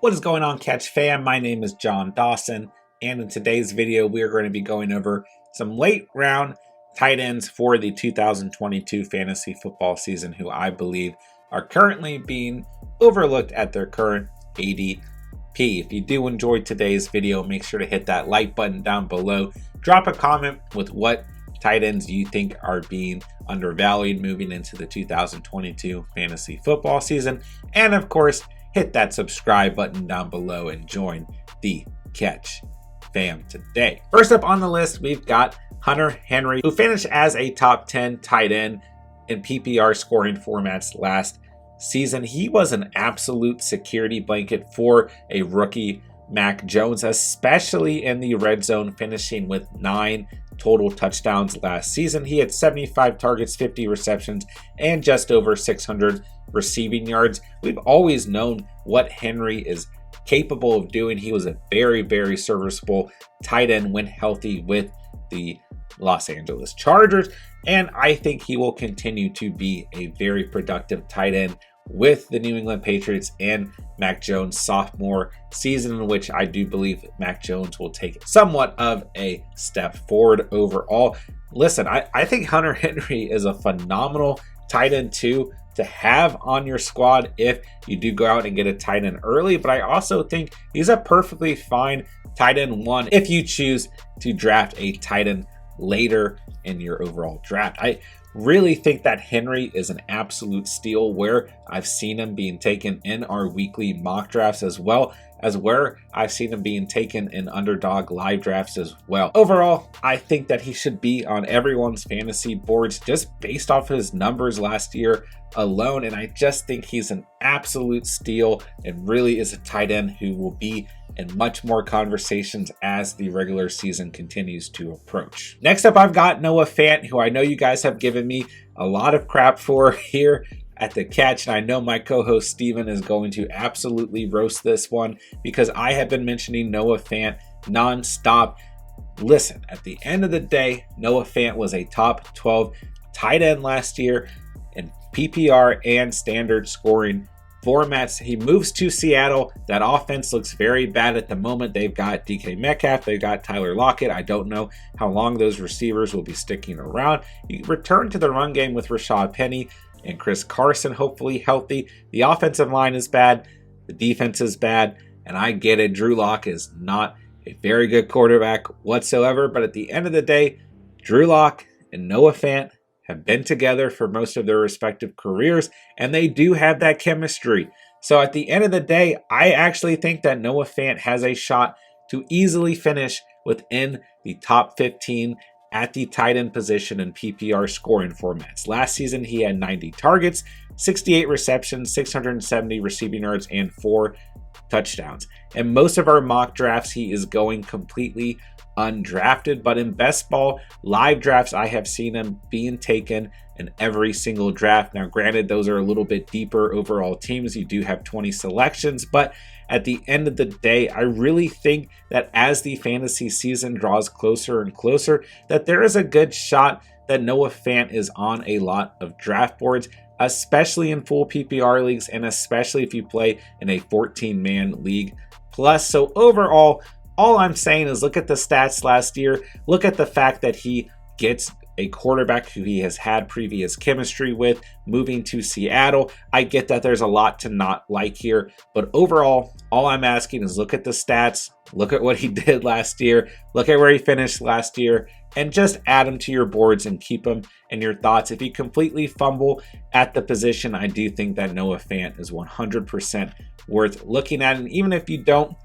What is going on, Catch fam? My name is John Dawson, and in today's video we are going to be going over some late round tight ends for the 2022 fantasy football season who I believe are currently being overlooked at their current ADP. If you do enjoy today's video, make sure to hit that like button down below. Drop a comment with what tight ends you think are being undervalued moving into the 2022 fantasy football season, and of course hit that subscribe button down below and join the Catch fam today. First up on the list, we've got Hunter Henry, who finished as a top 10 tight end in PPR scoring formats last season. He was an absolute security blanket for a rookie Mac Jones, especially in the red zone, finishing with 9 total touchdowns last season. He had 75 targets, 50 receptions, and just over 600 receiving yards. We've always known what Henry is capable of doing. He was a very serviceable tight end when healthy with the Los Angeles Chargers, and I think he will continue to be a very productive tight end with the New England Patriots and Mac Jones' sophomore season, in which I do believe Mac Jones will take somewhat of a step forward overall. Listen, I think Hunter Henry is a phenomenal tight end too to have on your squad if you do go out and get a tight end early, but I also think he's a perfectly fine tight end one if you choose to draft a tight end later in your overall draft. I really think that Henry is an absolute steal, where I've seen him being taken in our weekly mock drafts, as well as where I've seen him being taken in Underdog live drafts as well. Overall, I think that he should be on everyone's fantasy boards just based off his numbers last year alone, and I just think he's an absolute steal and really is a tight end who will be in much more conversations as the regular season continues to approach. Next up, I've got Noah Fant, who I know you guys have given me a lot of crap for here at the Catch, and I know my co-host Steven is going to absolutely roast this one because I have been mentioning Noah Fant non-stop. Listen, at the end of the day, Noah Fant was a top 12 tight end last year in PPR and standard scoring formats. He moves to Seattle. That offense looks very bad at the moment. They've got DK Metcalf, they've got Tyler Lockett. I don't know how long those receivers will be sticking around. You return to the run game with Rashad Penny and Chris Carson, hopefully healthy. The offensive line is bad, the defense is bad, and I get it, Drew Lock is not a very good quarterback whatsoever, but at the end of the day, Drew Lock and Noah Fant have been together for most of their respective careers, and they do have that chemistry. So at the end of the day, I actually think that Noah Fant has a shot to easily finish within the top 15 at the tight end position in PPR scoring formats. Last season, he had 90 targets, 68 receptions, 670 receiving yards, and 4 touchdowns. In most of our mock drafts, he is going completely undrafted, but in best ball live drafts, I have seen him being taken in every single draft. Now, granted, those are a little bit deeper overall teams. You do have 20 selections, but at the end of the day, I really think that as the fantasy season draws closer and closer, that there is a good shot that Noah Fant is on a lot of draft boards, especially in full PPR leagues, and especially if you play in a 14-man league plus. So overall, all I'm saying is look at the stats last year. Look at the fact that he gets a quarterback who he has had previous chemistry with, moving to Seattle. I get that there's a lot to not like here, but overall, all I'm asking is look at the stats, look at what he did last year, look at where he finished last year, and just add him to your boards and keep him in your thoughts. If you completely fumble at the position, I do think that Noah Fant is 100% worth looking at. And even if you don't,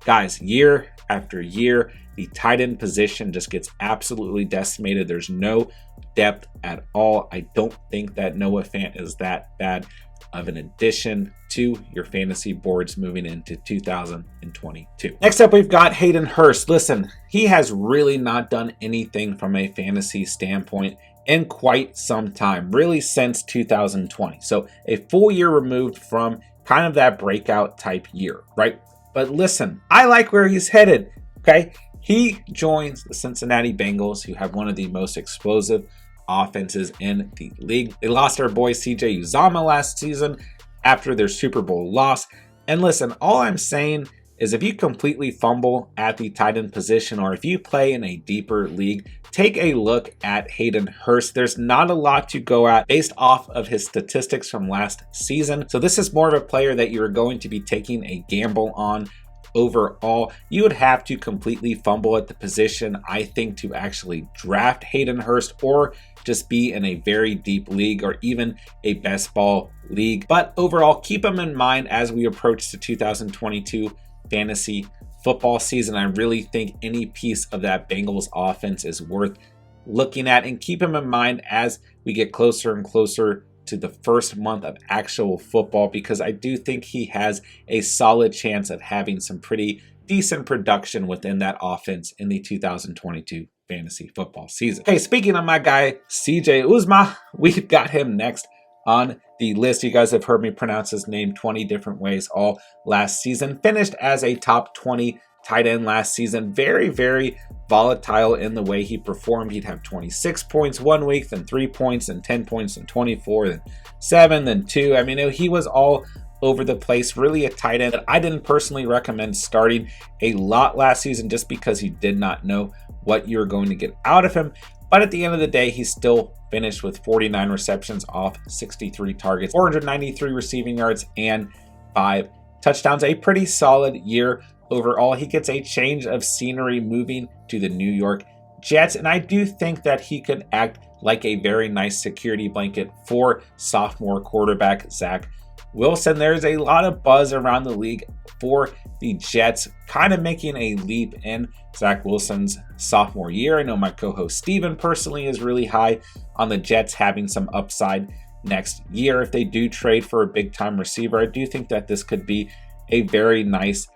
guys, year after year, the tight end position just gets absolutely decimated. There's no depth at all. I don't think that Noah Fant is that bad of an addition to your fantasy boards moving into 2022. Next up, we've got Hayden Hurst. Listen, he has really not done anything from a fantasy standpoint in quite some time, really since 2020. So a full year removed from kind of that breakout type year, right? But listen, I like where he's headed, okay? He joins the Cincinnati Bengals, who have one of the most explosive offenses in the league. They lost our boy CJ Uzomah last season after their Super Bowl loss. And listen, all I'm saying is if you completely fumble at the tight end position, or if you play in a deeper league, take a look at Hayden Hurst. There's not a lot to go at based off of his statistics from last season. So this is more of a player that you're going to be taking a gamble on. Overall, you would have to completely fumble at the position, I think, to actually draft Hayden Hurst, or just be in a very deep league, or even a best ball league. But overall, keep him in mind as we approach the 2022 fantasy football season. I really think any piece of that Bengals offense is worth looking at, and keep him in mind as we get closer and closer to the first month of actual football, because I do think he has a solid chance of having some pretty decent production within that offense in the 2022 fantasy football season. Okay, speaking of my guy, CJ Uzomah, we've got him next on the list. You guys have heard me pronounce his name 20 different ways all last season. Finished as a top 20 tight end last season. Very, very volatile in the way he performed. He'd have 26 points one week, then 3 points, then 10 points, then 24, then 7, then 2. I mean, he was all over the place. Really a tight end that I didn't personally recommend starting a lot last season, just because he did not know what you were going to get out of him. But at the end of the day, he still finished with 49 receptions off 63 targets, 493 receiving yards, and 5 touchdowns. A pretty solid year overall. He gets a change of scenery moving to the New York Jets, and I do think that he could act like a very nice security blanket for sophomore quarterback Zach Wilson. There's a lot of buzz around the league for the Jets kind of making a leap in Zach Wilson's sophomore year. I know my co-host Steven personally is really high on the Jets having some upside next year. If they do trade for a big-time receiver, I do think that this could be a very nice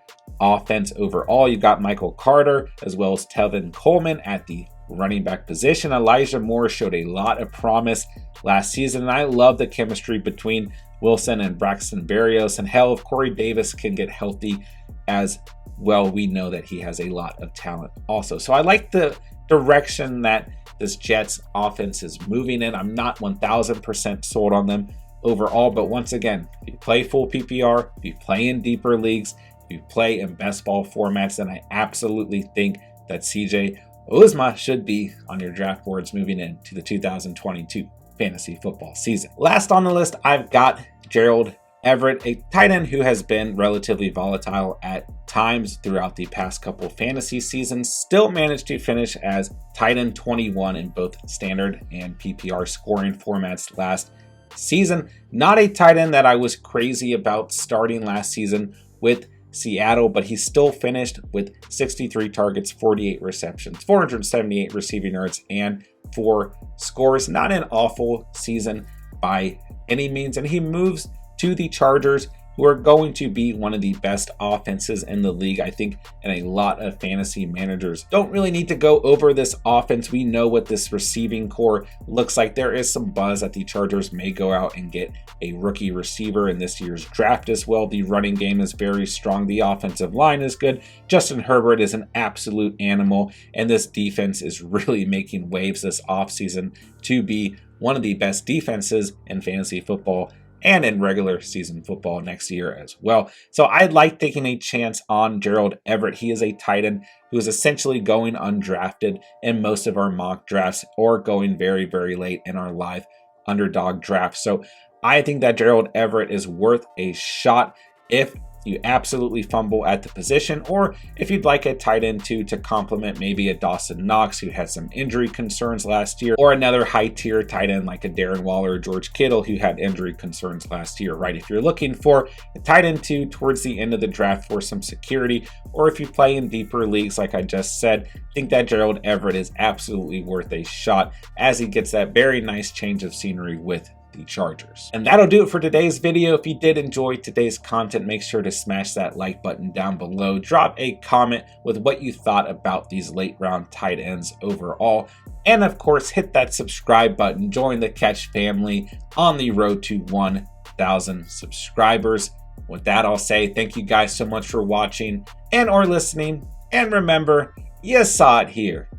offense overall. You got Michael Carter as well as Tevin Coleman at the running back position. Elijah Moore showed a lot of promise last season, and I love the chemistry between Wilson and Braxton Berrios. And hell, if Corey Davis can get healthy as well, we know that he has a lot of talent also. So I like the direction that this Jets offense is moving in. I'm not 1000% sold on them overall, but once again, if you play full PPR, if you play in deeper leagues, if you play in best ball formats, then I absolutely think that CJ Uzomah should be on your draft boards moving into the 2022 fantasy football season. Last on the list, I've got Gerald Everett, a tight end who has been relatively volatile at times throughout the past couple fantasy seasons. Still managed to finish as tight end 21 in both standard and PPR scoring formats last season. Not a tight end that I was crazy about starting last season with Seattle, but he still finished with 63 targets, 48 receptions, 478 receiving yards, and 4 scores. Not an awful season by any means, and he moves to the Chargers, who are going to be one of the best offenses in the league. I think, and a lot of fantasy managers don't really need to go over this offense. We know what this receiving core looks like. There is some buzz that the Chargers may go out and get a rookie receiver in this year's draft as well. The running game is very strong. The offensive line is good. Justin Herbert is an absolute animal, and this defense is really making waves this offseason to be one of the best defenses in fantasy football and in regular season football next year as well. So I'd like taking a chance on Gerald Everett. He is a tight end who is essentially going undrafted in most of our mock drafts, or going very, very late in our live underdog draft. So I think that Gerald Everett is worth a shot if you absolutely fumble at the position, or if you'd like a tight end to complement maybe a Dawson Knox who had some injury concerns last year, or another high tier tight end like a Darren Waller or George Kittle who had injury concerns last year, right? If you're looking for a tight end two towards the end of the draft for some security, or if you play in deeper leagues like I just said, I think that Gerald Everett is absolutely worth a shot as he gets that very nice change of scenery with the Chargers. And that'll do it for today's video. If you did enjoy today's content, make sure to smash that like button down below. Drop a comment with what you thought about these late round tight ends overall. And of course, hit that subscribe button. Join the Catch family on the road to 1,000 subscribers. With that, I'll say thank you guys so much for watching and or listening. And remember, you saw it here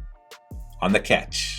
on The Catch.